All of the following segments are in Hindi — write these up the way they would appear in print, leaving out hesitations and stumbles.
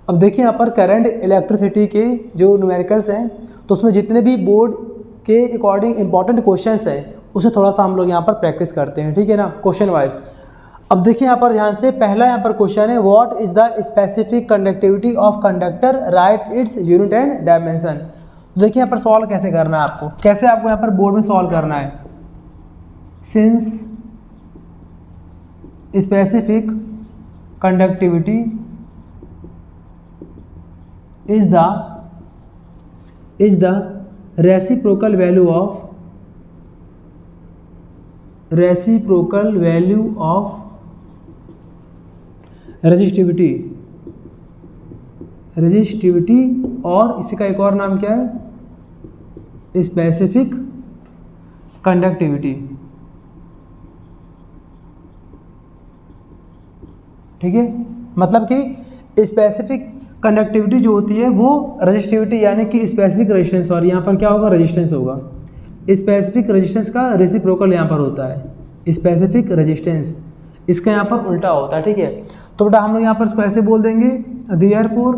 अब देखिए यहाँ पर करंट इलेक्ट्रिसिटी के जो न्यूमेरिकल्स हैं तो उसमें जितने भी बोर्ड के अकॉर्डिंग इंपॉर्टेंट क्वेश्चंस हैं उसे थोड़ा सा हम लोग यहाँ पर प्रैक्टिस करते हैं, ठीक है ना, क्वेश्चन वाइज। अब देखिए यहाँ पर ध्यान से, पहला यहाँ पर क्वेश्चन है what is the specific conductivity of conductor, right its unit and dimension. देखिए यहाँ पर सॉल्व कैसे करना है आपको, कैसे आपको यहाँ पर बोर्ड में सॉल्व करना है। Since specific conductivity is the reciprocal value of resistivity और इसका एक और नाम क्या है, स्पेसिफिक कंडक्टिविटी, ठीक है। मतलब कि स्पेसिफिक कंडक्टिविटी जो होती है वो रेजिस्टिविटी यानी कि स्पेसिफिक रेजिस्टेंस, और यहाँ पर क्या होगा, रेजिस्टेंस होगा। स्पेसिफिक रेजिस्टेंस का रेसिप्रोकल यहाँ पर होता है स्पेसिफिक रेजिस्टेंस, इसका यहाँ पर उल्टा होता है, ठीक है। तो बेटा हम लोग यहाँ पर इसको ऐसे बोल देंगे, therefore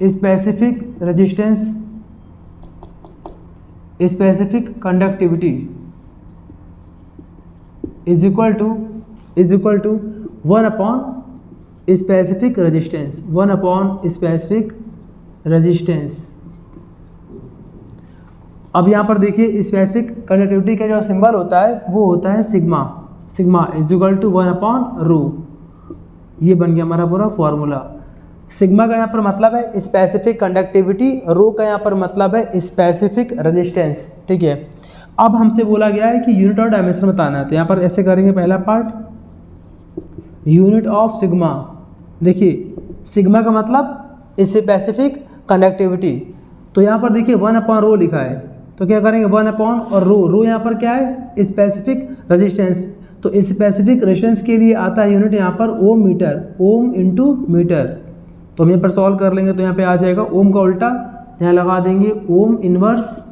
specific resistance specific conductivity is equal to 1 upon specific resistance, 1 upon specific resistance. अब यहाँ पर देखिए स्पेसिफिक कंडक्टिविटी का जो सिंबल होता है वो होता है sigma, sigma is equal to 1 upon rho. ये बन गया हमारा पूरा फॉर्मूला। सिग्मा का यहाँ पर मतलब है स्पेसिफिक कंडक्टिविटी, रो का यहाँ पर मतलब है स्पेसिफिक रेजिस्टेंस, ठीक है। अब हमसे बोला गया है कि यूनिट और डायमेंशन बताना है, तो यहाँ पर ऐसे करेंगे। पहला पार्ट यूनिट ऑफ सिग्मा, देखिए सिग्मा का मतलब स्पेसिफिक कंडक्टिविटी, तो यहाँ पर देखिए 1 अपॉन रो लिखा है, तो क्या करेंगे 1 अपॉन और रो यहाँ पर क्या है, स्पेसिफिक रेजिस्टेंस। तो स्पेसिफिक रेजिस्टेंस के लिए आता है यूनिट यहाँ पर ओम मीटर, ओम इंटू मीटर। तो हम यहाँ पर सॉल्व कर लेंगे तो यहाँ पे आ जाएगा ओम का उल्टा, यहाँ लगा देंगे ओम इनवर्स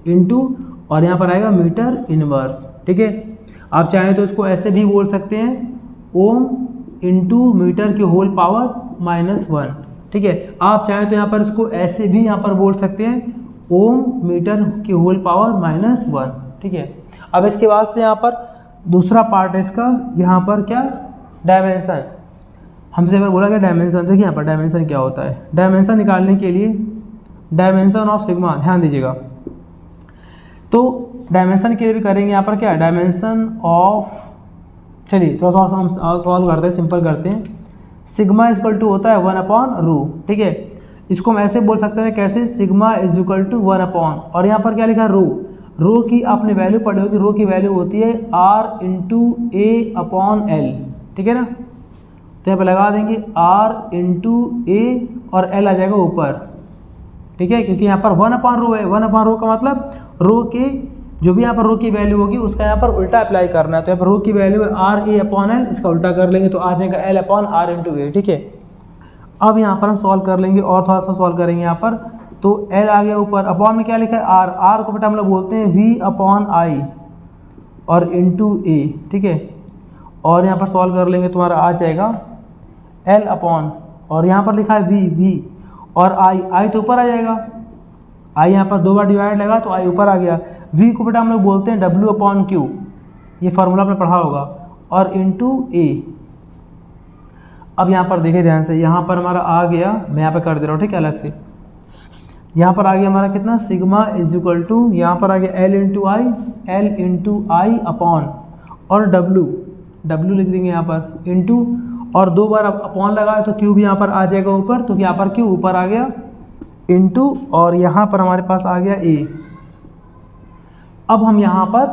इंटू, और यहाँ पर आएगा मीटर इनवर्स, ठीक है। आप चाहें तो इसको ऐसे भी बोल सकते हैं, ओम इंटू मीटर की होल पावर -1, ठीक है। आप चाहें तो यहाँ पर इसको ऐसे भी यहाँ पर बोल सकते हैं, ओम मीटर की होल पावर -1, ठीक है। अब इसके बाद से यहाँ पर दूसरा पार्ट है इसका, यहाँ पर क्या, डायमेंशन। हमसे अगर बोला गया डायमेंशन, देखिए यहाँ पर डायमेंशन क्या होता है। डायमेंशन निकालने के लिए डायमेंशन ऑफ सिग्मा, ध्यान दीजिएगा, तो डायमेंशन के लिए भी करेंगे यहाँ पर क्या, डायमेंशन ऑफ, चलिए थोड़ा सा हम सॉल्व करते हैं, सिंपल करते हैं। सिग्मा इज इक्वल टू होता है 1 अपॉन रो, ठीक है। इसको हम ऐसे बोल सकते हैं, कैसे, sigma is equal to 1 upon, और यहाँ पर क्या लिखा है, रो की आपने वैल्यू पढ़ी होगी, रो की वैल्यू होती है R इंटू ए अपॉन एल, ठीक है ना। तो यहाँ पर लगा देंगे R इंटू ए और एल आ जाएगा ऊपर, ठीक है, क्योंकि यहाँ पर 1 अपॉन रो है। 1 अपॉन रो का मतलब रो के जो भी यहाँ पर रो की वैल्यू होगी उसका यहाँ पर उल्टा अप्लाई करना है। तो यहाँ पर रो की वैल्यू है आर ए अपॉन एल, इसका उल्टा कर लेंगे तो आ जाएगा एल अपॉन आर इंटू ए, ठीक है। अब यहाँ पर हम सॉल्व कर लेंगे और थोड़ा सा सॉल्व करेंगे यहाँ पर, तो एल आ गया ऊपर, अपॉन में क्या लिखा है आर, आर को बेटा हम लोग बोलते हैं वी अपॉन आई और इंटू ए, ठीक है। और यहाँ पर सॉल्व कर लेंगे तुम्हारा आ जाएगा एल अपॉन, और यहाँ पर लिखा है वी और आई तो ऊपर आ जाएगा, आई यहाँ पर 2 बार डिवाइड लगा तो आई ऊपर आ गया। वी को बेटा हम लोग बोलते हैं डब्ल्यू अपॉन क्यू, ये फार्मूला आपने पढ़ा होगा, और इंटू ए। अब यहाँ पर देखिए ध्यान से, यहाँ पर हमारा आ गया, मैं यहाँ पर कर दे रहा हूँ, ठीक है, अलग से। यहाँ पर आ गया हमारा कितना, सिग्मा इज इक्वल टू, यहाँ पर आ गया एल इंटू आई अपॉन, और डब्ल्यू लिख देंगे यहाँ पर, इंटू, और 2 बार अपॉन लगा तो क्यू भी यहाँ पर आ जाएगा ऊपर, तो यहाँ पर क्यू ऊपर आ गया, इंटू, और यहाँ पर हमारे पास आ गया ए। अब हम यहाँ पर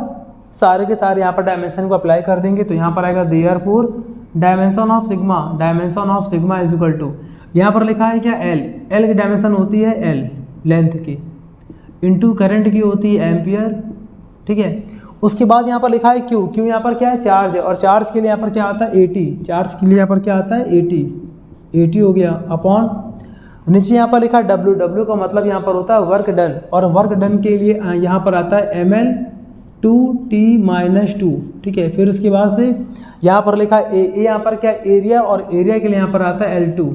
सारे के सारे यहाँ पर डायमेंशन को अप्लाई कर देंगे, तो यहाँ पर आएगा therefore dimension of sigma is equal to, यहाँ पर लिखा है क्या, एल की डायमेंशन होती है एल लेंथ की, इंटू करंट की होती है एम्पियर, ठीक है। उसके बाद यहाँ पर लिखा है क्यू यहाँ पर क्या है, चार्ज है, और चार्ज के लिए यहाँ पर क्या आता है 80, चार्ज के लिए यहाँ पर क्या आता है 80 हो गया, अपॉन नीचे यहाँ पर लिखा है डब्ल्यू का मतलब यहाँ पर होता है वर्क डन, और वर्क डन के लिए यहाँ पर आता है ml 2t-2, ठीक है। फिर उसके बाद से यहाँ पर लिखा है ए यहाँ पर क्या एरिया, और एरिया के लिए यहाँ पर आता है L2,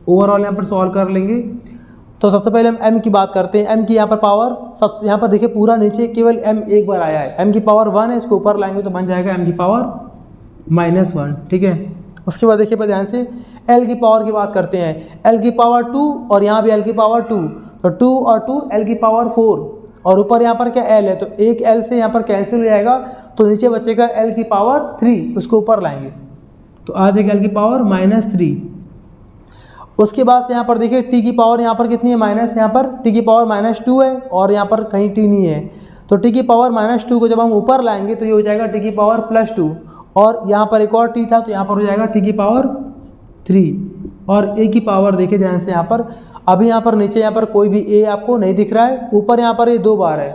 ओवरऑल यहाँ पर सॉल्व कर लेंगे। तो सबसे पहले हम m की बात करते हैं। m की यहाँ पर पावर सबसे यहाँ पर देखिए पूरा नीचे केवल m एक बार आया है, m की पावर 1 है, इसको ऊपर लाएंगे तो बन जाएगा m की पावर -1, ठीक है। उसके बाद देखिए ध्यान से l की पावर की बात करते हैं। l की पावर 2 और यहाँ भी l की पावर 2, तो 2 और 2 l की पावर 4 और ऊपर यहाँ पर क्या l है, तो एक l से यहाँ पर कैंसिल हो जाएगा, तो नीचे बचेगा l की पावर 3, उसको ऊपर लाएंगे तो आ जाएगा l की पावर -3। उसके बाद से यहाँ पर देखिए t की पावर यहाँ पर कितनी है, माइनस, यहाँ पर t की पावर -2 है और यहाँ पर कहीं t नहीं है, तो t की पावर -2 को जब हम ऊपर लाएंगे तो ये हो जाएगा t की पावर +2 और यहाँ पर एक और t था तो यहाँ पर हो जाएगा t की पावर 3 और a की पावर देखिए ध्यान से यहाँ पर, अभी यहाँ पर नीचे यहाँ पर कोई भी a आपको नहीं दिख रहा है, ऊपर यहाँ पर ये 2 बार है,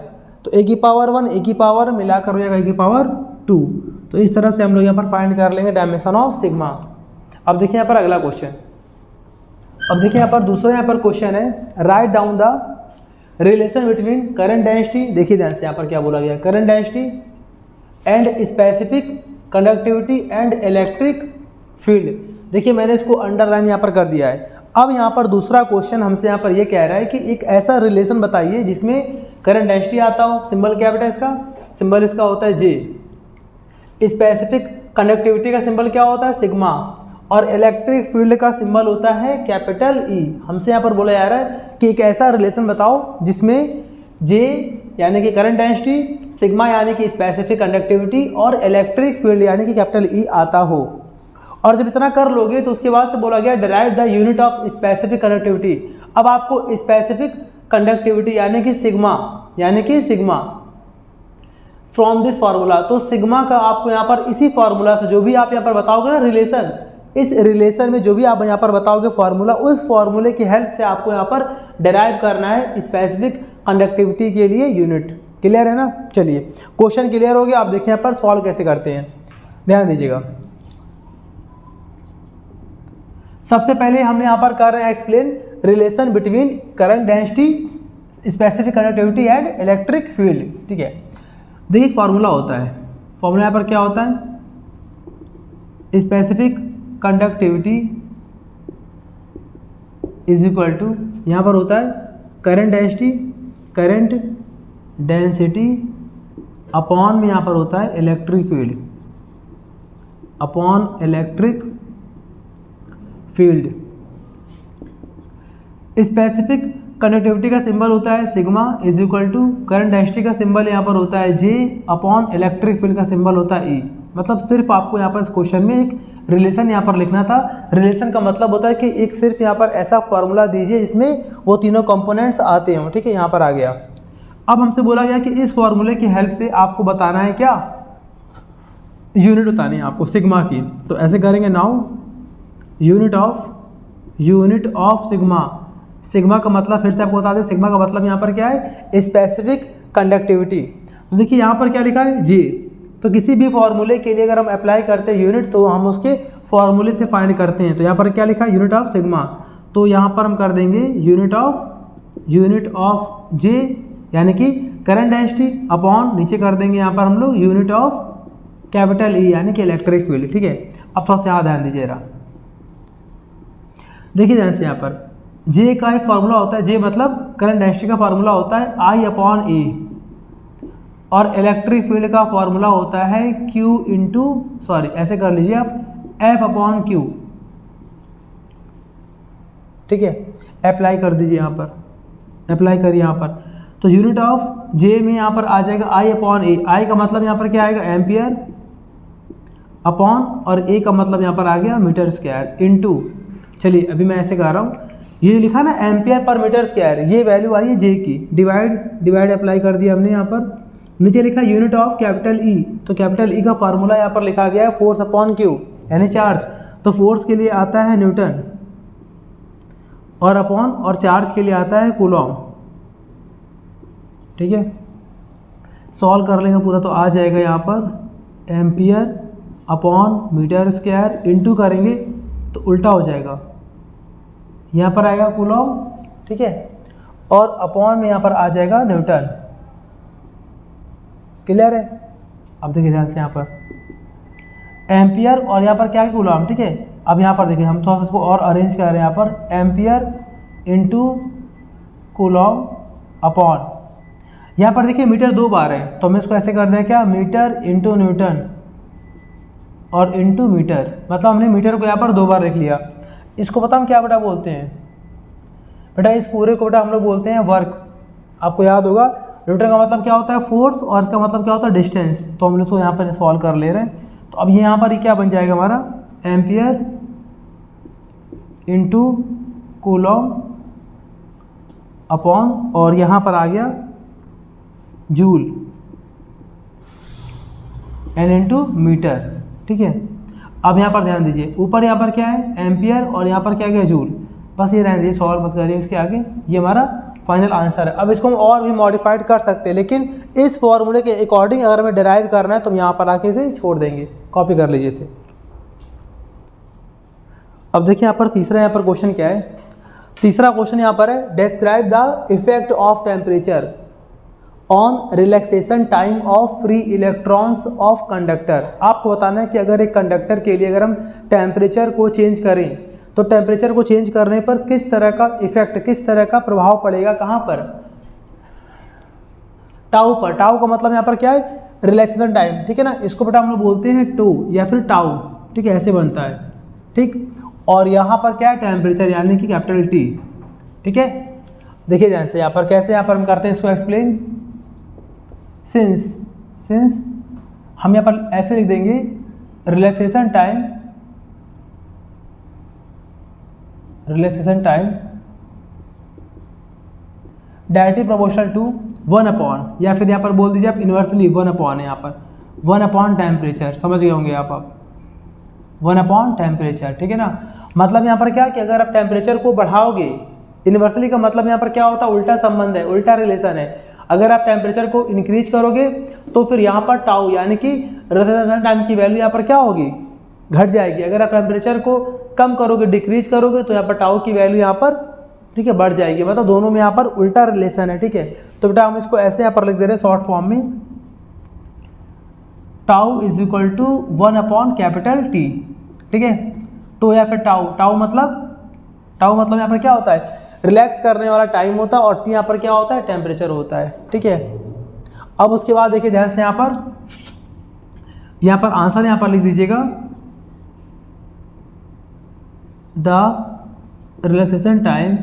तो a की पावर 1 a की पावर मिलाकर हो जाएगा a की पावर 2। तो इस तरह से हम लोग यहाँ पर फाइंड कर लेंगे डायमेंशन ऑफ सिग्मा। अब देखिए यहाँ पर अगला क्वेश्चन, अब देखिए यहाँ पर दूसरा यहाँ पर क्वेश्चन है, write down the relation between current density, देखिए ध्यान से यहाँ पर क्या बोला गया, current density and specific conductivity and electric field. देखिए मैंने इसको अंडरलाइन यहाँ पर कर दिया है। अब यहाँ पर दूसरा क्वेश्चन हमसे यहाँ पर ये कह रहा है कि एक ऐसा रिलेशन बताइए जिसमें करंट डेंसिटी आता हो, सिंबल क्या बेटा इसका, सिंबल इसका होता है जे, स्पेसिफिक कंडक्टिविटी का सिंबल क्या होता है सिग्मा और इलेक्ट्रिक फील्ड का सिंबल होता है कैपिटल ई। हमसे यहाँ पर बोला जा रहा है कि एक ऐसा रिलेशन बताओ जिसमें जे यानी कि करंट डेंसिटी, सिग्मा यानी कि स्पेसिफिक कंडक्टिविटी और इलेक्ट्रिक फील्ड यानी कि कैपिटल ई आता हो। और जब इतना कर लोगे तो उसके बाद से बोला गया derive the unit of specific conductivity. अब आपको स्पेसिफिक कंडक्टिविटी यानी कि सिग्मा फ्रॉम दिस फार्मूला, तो सिग्मा का आपको यहाँ पर इसी फार्मूला से जो भी आप यहाँ पर बताओगे ना रिलेशन, इस रिलेशन में जो भी आप यहाँ पर बताओगे फार्मूला, उस फार्मूले की हेल्प से आपको यहाँ पर डिराइव करना है स्पेसिफिक कंडक्टिविटी के लिए यूनिट। क्लियर है ना। चलिए क्वेश्चन क्लियर हो गया। आप देखिए यहाँ पर सॉल्व कैसे करते हैं, ध्यान दीजिएगा। सबसे पहले हमने यहाँ पर कर रहे हैं explain relation between current density, specific conductivity and electric field, ठीक है। देखिए फार्मूला होता है, फार्मूला यहाँ पर क्या होता है, specific conductivity is equal to, यहाँ पर होता है करंट डेंसिटी अपॉन में यहाँ पर होता है electric field, upon electric field. Specific conductivity का सिंबल होता है sigma is equal to, current density का सिंबल यहाँ पर होता है जे, अपॉन इलेक्ट्रिक फील्ड का सिंबल होता है ई। मतलब सिर्फ आपको यहाँ पर इस क्वेश्चन में एक रिलेशन यहाँ पर लिखना था। रिलेशन का मतलब होता है कि एक सिर्फ यहाँ पर ऐसा फॉर्मूला दीजिए जिसमें वो तीनों कंपोनेंट्स आते हों, ठीक है। यहाँ पर आ गया। अब हमसे बोला गया कि इस फॉर्मूले की हेल्प से आपको बताना है क्या, यूनिट बतानी है आपको सिग्मा की। तो ऐसे करेंगे, now unit of sigma. Sigma का मतलब फिर से आपको बता दें, सिग्मा का मतलब यहाँ पर क्या है, स्पेसिफिक कंडक्टिविटी। तो देखिए यहाँ पर क्या लिखा है जे, तो किसी भी फॉर्मूले के लिए अगर हम अप्लाई करते हैं यूनिट तो हम उसके फॉर्मूले से फाइंड करते हैं। तो यहाँ पर क्या लिखा है, यूनिट ऑफ सिग्मा, तो यहाँ पर हम कर देंगे यूनिट ऑफ जे यानी कि करंट डेंसिटी अपॉन नीचे कर देंगे यहाँ पर हम लोग यूनिट ऑफ कैपिटल ई यानी कि इलेक्ट्रिक फील्ड, ठीक है। अब थोड़ा सा यहाँ ध्यान दीजिएगा, देखिए ध्यान से यहाँ पर जे का एक फार्मूला होता है, जे मतलब करंट डेंसिटी का फार्मूला होता है आई अपॉन ए और इलेक्ट्रिक फील्ड का फार्मूला होता है Q इंटू, सॉरी ऐसे कर लीजिए आप, F अपॉन Q, ठीक है। अप्लाई कर दीजिए यहाँ पर, अप्लाई करिए यहाँ पर। तो यूनिट ऑफ जे में यहाँ पर आ जाएगा आई अपॉन ए, आई का मतलब यहाँ पर क्या आएगा एम्पियर अपॉन, और ए का मतलब यहाँ पर आ गया मीटर स्क्वायर इंटू, चलिए अभी मैं ऐसे कर रहा हूँ, ये लिखा ना एम्पियर पर मीटर स्क्वायर, ये वैल्यू आई है जे की, डिवाइड अप्लाई कर दिया हमने यहाँ पर। नीचे लिखा यूनिट ऑफ कैपिटल ई, तो कैपिटल ई का फार्मूला यहाँ पर लिखा गया है फोर्स अपॉन क्यू यानी चार्ज। तो फोर्स के लिए आता है न्यूटन और अपॉन, और चार्ज के लिए आता है कूलॉम, ठीक है। सॉल्व कर लेंगे पूरा तो आ जाएगा यहाँ पर ampere upon metre square into करेंगे तो उल्टा हो जाएगा, यहाँ पर आएगा कूलॉम, ठीक है, और अपॉन में यहाँ पर आ जाएगा न्यूटन। क्लियर है। अब देखिए ध्यान से यहाँ पर एम्पियर और यहाँ पर क्या है कूलॉम, ठीक है। अब यहाँ पर देखिए हम थोड़ा सा इसको और अरेंज कर रहे हैं, यहाँ पर एम्पियर इंटू कूलॉम अपॉन, यहाँ पर देखिए मीटर 2 बार है तो हम इसको ऐसे कर दें क्या, मीटर इंटू न्यूटन और इंटू मीटर, मतलब हमने मीटर को यहाँ पर 2 बार लिख लिया। इसको पता हम क्या बेटा बोलते हैं, बेटा इस पूरे को बेटा हम लोग बोलते हैं वर्क। आपको याद होगा न्यूटन का मतलब क्या होता है, फोर्स, और इसका मतलब क्या होता है, डिस्टेंस। तो हम इसको यहाँ पर सॉल्व कर ले रहे हैं। तो अब ये यहाँ पर ये क्या बन जाएगा हमारा, एम्पियर इंटू कूलॉम अपॉन, और यहाँ पर आ गया जूल एन इंटू मीटर, ठीक है। अब यहाँ पर ध्यान दीजिए, ऊपर यहाँ पर क्या है, एम्पियर, और यहाँ पर क्या गया, जूल। बस ये रहने दीजिए, सॉल्व मत करिए इसके आगे, ये हमारा फाइनल आंसर है। अब इसको हम और भी मॉडिफाइड कर सकते हैं, लेकिन इस फॉर्मूले के अकॉर्डिंग अगर हमें डिराइव करना है तो हम यहाँ पर आके इसे छोड़ देंगे, कॉपी कर लीजिए इसे। अब देखिए यहाँ पर तीसरा यहाँ पर क्वेश्चन क्या है, तीसरा क्वेश्चन यहाँ पर है, describe the effect of temperature on relaxation time of free electrons of conductor. आपको बताना है कि अगर एक कंडक्टर के लिए अगर हम टेम्परेचर को चेंज करें तो टेम्परेचर को चेंज करने पर किस तरह का इफेक्ट, किस तरह का प्रभाव पड़ेगा, कहाँ पर, टाउ पर। टाउ का मतलब यहाँ पर क्या है, रिलैक्सेशन टाइम, ठीक है ना। इसको बेटा हम लोग बोलते हैं टो या फिर टाउ, ठीक है, ऐसे बनता है, ठीक। और यहाँ पर क्या है, टेम्परेचर यानी कि कैपिटल टी, ठीक है। देखिए ध्यान से यहाँ पर कैसे यहाँ पर हम करते हैं इसको एक्सप्लेन। सिंस हम यहाँ पर ऐसे लिख देंगे, relaxation time directly proportional to 1 upon, या फिर यहाँ पर बोल दीजिए आप इन्वर्सली 1 अपॉन है, यहाँ पर 1 अपॉन टेम्परेचर, समझ गए होंगे आप 1 अपॉन टेम्परेचर, ठीक है ना। मतलब यहाँ पर क्या कि अगर आप टेम्परेचर को बढ़ाओगे, इन्वर्सली का मतलब यहाँ पर क्या होता है, उल्टा संबंध है, उल्टा रिलेशन है। अगर आप टेम्परेचर को इंक्रीज करोगे तो फिर यहाँ पर टाउ यानी कि रिलैक्सेशन टाइम की वैल्यू यहाँ पर क्या होगी, घट जाएगी। अगर आप टेम्परेचर को कम करोगे, डिक्रीज करोगे, तो यहाँ पर टाउ की वैल्यू यहाँ पर, ठीक है, बढ़ जाएगी। मतलब दोनों में यहाँ पर उल्टा रिलेशन है, ठीक है। तो बेटा हम इसको ऐसे यहाँ पर लिख दे रहे हैं शॉर्ट फॉर्म में, tau is equal to 1 upon capital T, ठीक है। टो या फिर टाउ मतलब यहाँ पर क्या होता है, रिलैक्स करने वाला टाइम होता है, और टी यहाँ पर क्या होता है, टेम्परेचर होता है, ठीक है। अब उसके बाद देखिए ध्यान से यहाँ पर आंसर यहाँ पर लिख दीजिएगा, द रिलैक्सेशन टाइम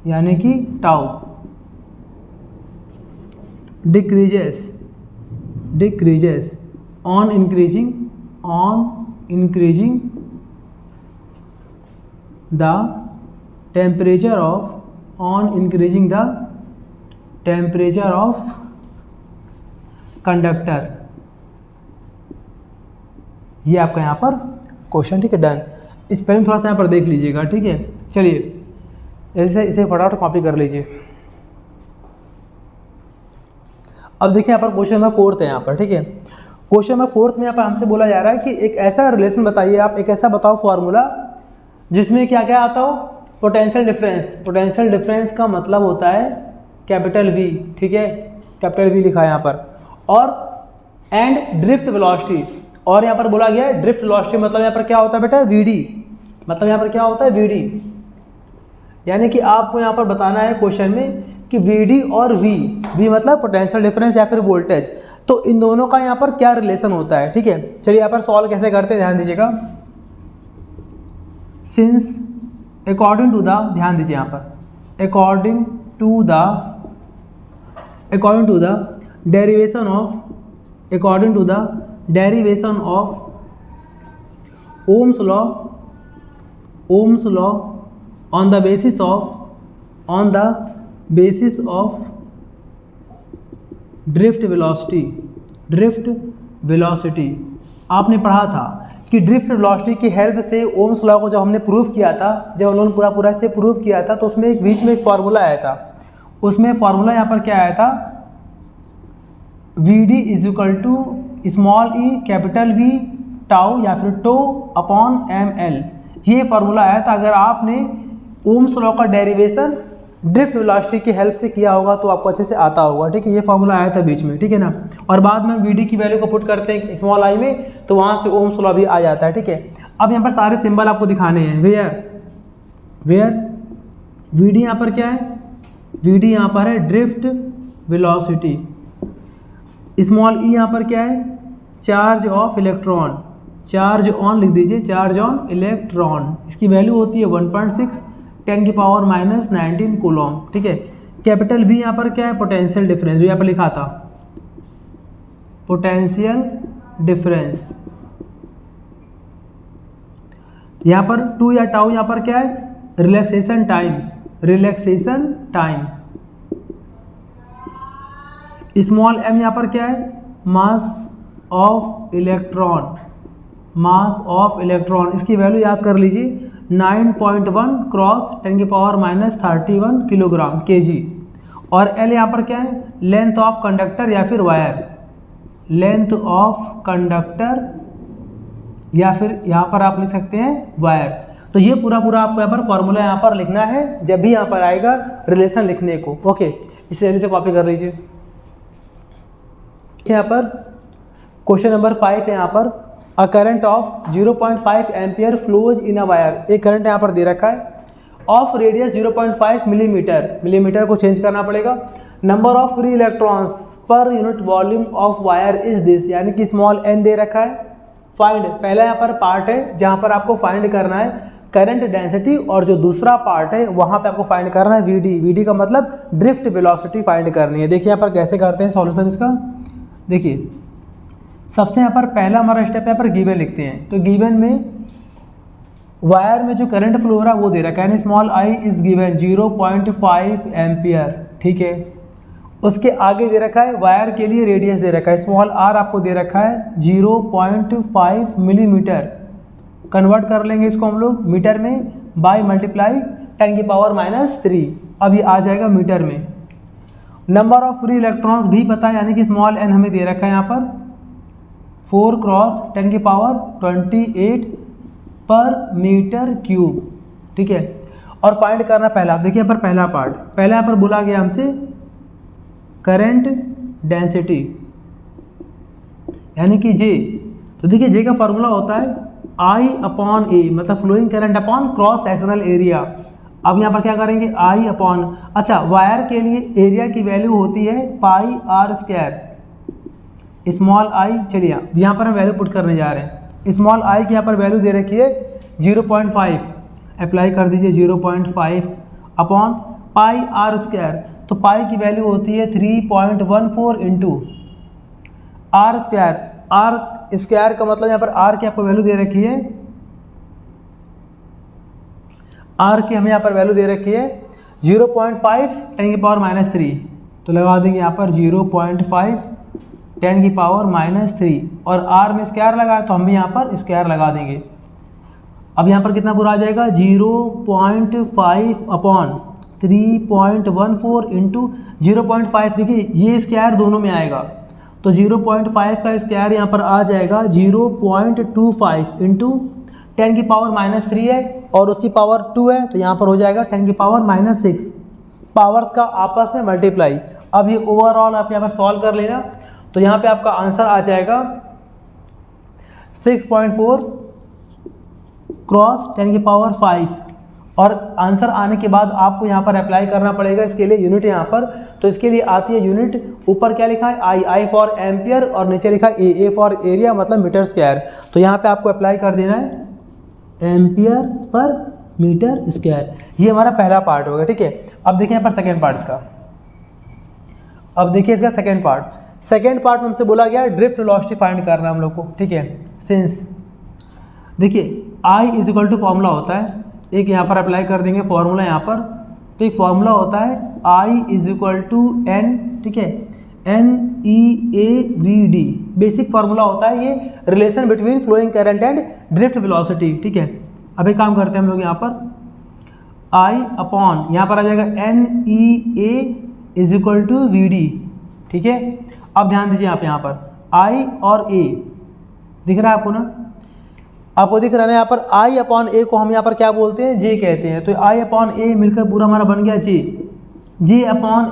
यानी कि tau decreases on increasing the temperature of conductor. ये आपका यहाँ पर क्वेश्चन, ठीक है, डन। स्पेलिंग थोड़ा सा यहाँ पर देख लीजिएगा, ठीक है। चलिए इसे फटाफट कॉपी कर लीजिए। अब देखिए यहाँ पर क्वेश्चन नंबर 4 है यहाँ पर, ठीक है। क्वेश्चन नंबर 4 में यहाँ पर हमसे बोला जा रहा है कि एक ऐसा रिलेशन बताइए, आप एक ऐसा बताओ फॉर्मूला जिसमें क्या क्या आता हो, पोटेंशियल डिफरेंस का मतलब होता है कैपिटल वी, ठीक है, कैपिटल वी लिखा है यहाँ पर, और एंड ड्रिफ्ट वेलोसिटी। और यहाँ पर बोला गया है ड्रिफ्ट वेलोसिटी मतलब यहाँ पर क्या होता है बेटा, वीडी, मतलब यहाँ पर क्या होता है, वीडी। यानी कि आपको यहाँ पर बताना है क्वेश्चन में कि वीडी और वी मतलब पोटेंशियल डिफरेंस या फिर वोल्टेज, तो इन दोनों का यहाँ पर क्या रिलेशन होता है, ठीक है। चलिए यहाँ पर सॉल्व कैसे करते हैं, ध्यान दीजिएगा। सिंस अकॉर्डिंग टू द, ध्यान दीजिए यहाँ पर, according to the derivation of Ohm's law on the basis of drift velocity. आपने पढ़ा था कि ड्रिफ्ट वेलोसिटी की हेल्प से ओम्स लॉ को जब हमने प्रूव किया था, जब हम लोगों ने पूरा से प्रूव किया था, तो उसमें एक बीच में एक फार्मूला आया था। उसमें फार्मूला यहाँ पर क्या आया था, V D is equal to small E capital V tau या फिर टो अपॉन एम एल। ये फार्मूला आया था। अगर आपने ओम्स लॉ का डेरिवेशन ड्रिफ्ट वेलोसिटी की हेल्प से किया होगा तो आपको अच्छे से आता होगा, ठीक है। ये फॉर्मूला आया था बीच में, ठीक है ना। और बाद में वी डी की वैल्यू को पुट करते हैं स्मॉल आई में, तो वहाँ से ओम्स लॉ भी आ जाता है, ठीक है। अब यहाँ पर सारे सिंबल आपको दिखाने हैं। वेयर वी डी यहाँ पर क्या है, वी डी यहाँ पर है ड्रिफ्ट वेलोसिटी। स्मॉल ई यहाँ पर क्या है, charge of electron, charge on लिख दीजिए, चार्ज ऑन इलेक्ट्रॉन। इसकी वैल्यू होती है 1.6 10⁻⁻19 कूलम, ठीक है। कैपिटल वी यहाँ पर क्या है, पोटेंशियल डिफरेंस, जो यहाँ पर लिखा था पोटेंशियल डिफरेंस। यहाँ पर 2 या टाउ यहाँ पर क्या है, relaxation time, relaxation time. Small M यहाँ पर क्या है, mass of electron, mass of electron. इसकी वैल्यू याद कर लीजिए 9.1 क्रॉस 10⁻31 किलोग्राम kg। और एल यहाँ पर क्या है, लेंथ ऑफ कंडक्टर या फिर वायर, लेंथ ऑफ कंडक्टर या फिर यहाँ पर आप लिख सकते हैं वायर। तो ये पूरा आपको यहाँ पर फॉर्मूला यहाँ पर लिखना है जब भी यहाँ पर आएगा रिलेशन लिखने को, ओके। इसे जल्दी से कॉपी कर लीजिए। यहाँ पर क्वेश्चन नंबर 5 है, यहाँ पर a current of 0.5 ampere flows in a wire. एक करंट यहाँ पर दे रखा है ऑफ रेडियस 0.5 मिलीमीटर को चेंज करना पड़ेगा। Number of free electrons per unit volume of wire is this, यानी कि स्मॉल एन दे रखा है। फाइंड, पहला यहाँ पर पार्ट है जहाँ पर आपको फाइंड करना है करंट डेंसिटी, और जो दूसरा पार्ट है वहाँ पे आपको फाइंड करना है वी डी का मतलब ड्रिफ्ट वेलोसिटी फाइंड करनी है। देखिए यहाँ पर कैसे करते हैं सॉल्यूशन इसका। देखिए सबसे यहाँ पर पहला हमारा स्टेप यहाँ पर गिवन लिखते हैं। तो गिवन में वायर में जो करंट फ्लो हो रहा है वो दे रखा है, small I is given 0.5 ampere, ठीक है। उसके आगे दे रखा है वायर के लिए रेडियस दे रखा है, स्मॉल आर आपको दे रखा है 0.5 मिलीमीटर। कन्वर्ट कर लेंगे इसको हम लोग मीटर में, बाय मल्टीप्लाई 10⁻³ अब ये आ जाएगा मीटर में। नंबर ऑफ फ्री इलेक्ट्रॉन्स भी पता है, यानी कि स्मॉल एन हमें दे रखा है यहाँ पर 4 क्रॉस 10⁻28 पर मीटर क्यूब, ठीक है। और फाइंड करना पहला, देखिए यहाँ पर पहला पार्ट, पहले यहाँ पर बोला गया हमसे करंट डेंसिटी यानी कि जे। तो देखिए जे का फॉर्मूला होता है I/A, मतलब flowing current upon cross sectional area. अब यहाँ पर क्या करेंगे I/, अच्छा वायर के लिए एरिया की वैल्यू होती है πr², स्मॉल आई। चलिए यहाँ पर हम वैल्यू पुट करने जा रहे हैं। स्मॉल आई की यहाँ पर वैल्यू दे रखी है 0.5, अप्लाई कर दीजिए 0.5 अपॉन πr²। तो पाई की वैल्यू होती है 3.14 इंटू r²। r² का मतलब यहाँ पर r की आपको वैल्यू दे रखी है, r की हमें यहाँ पर वैल्यू दे रखी है 0.5 10⁻³ तो लगा देंगे यहाँ पर 0.5 10⁻³ और r में स्क्वायर लगाया तो हम भी यहाँ पर स्क्वायर लगा देंगे। अब यहाँ पर कितना पूरा आ जाएगा 0.5 अपॉन 3.14 इंटू 0.5। देखिए ये स्क्वायर दोनों में आएगा तो 0.5 का स्क्वायर यहाँ पर आ जाएगा 0.25 इंटू 10⁻³ है और उसकी पावर 2 है तो यहाँ पर हो जाएगा 10⁻⁻6 पावर्स का आपस में मल्टीप्लाई। अब ये ओवरऑल आप यहाँ पर सॉल्व कर लेना तो यहाँ पे आपका आंसर आ जाएगा 6.4 क्रॉस 10⁵ और आंसर आने के बाद आपको यहाँ पर अप्लाई करना पड़ेगा इसके लिए यूनिट यहाँ पर। तो इसके लिए आती है यूनिट, ऊपर क्या लिखा है आई फॉर एम्पियर और नीचे लिखा है ए फॉर एरिया मतलब मीटर स्क्वायर। तो यहाँ पे आपको अप्लाई कर देना है एम्पियर पर मीटर स्क्वायर। ये हमारा पहला पार्ट होगा, ठीक है। अब देखिए यहाँ पर सेकेंड पार्ट इसका, अब देखिए इसका सेकेंड पार्ट में हमसे बोला गया ड्रिफ्ट वेलोसिटी फाइंड करना हम लोग को, ठीक है। सिंस देखिए I is equal to formula होता है, एक यहाँ पर अप्लाई कर देंगे फॉर्मूला यहाँ पर। तो एक फॉर्मूला होता है I is equal to N, ठीक है, NEAVD बेसिक फार्मूला होता है ये, relation between flowing current and drift velocity, ठीक है। अब एक काम करते हैं हम लोग यहाँ पर I अपॉन यहाँ पर आ जाएगा NEA is equal to VD, ठीक है। अब ध्यान दीजिए यहाँ पर I और A दिख रहा है आपको ना, आपको दिख रहा है ना यहाँ पर आई अपॉन ए को हम यहाँ पर क्या बोलते हैं, जे कहते हैं। तो आई अपॉन ए मिलकर पूरा हमारा बन गया जे, जे अपॉन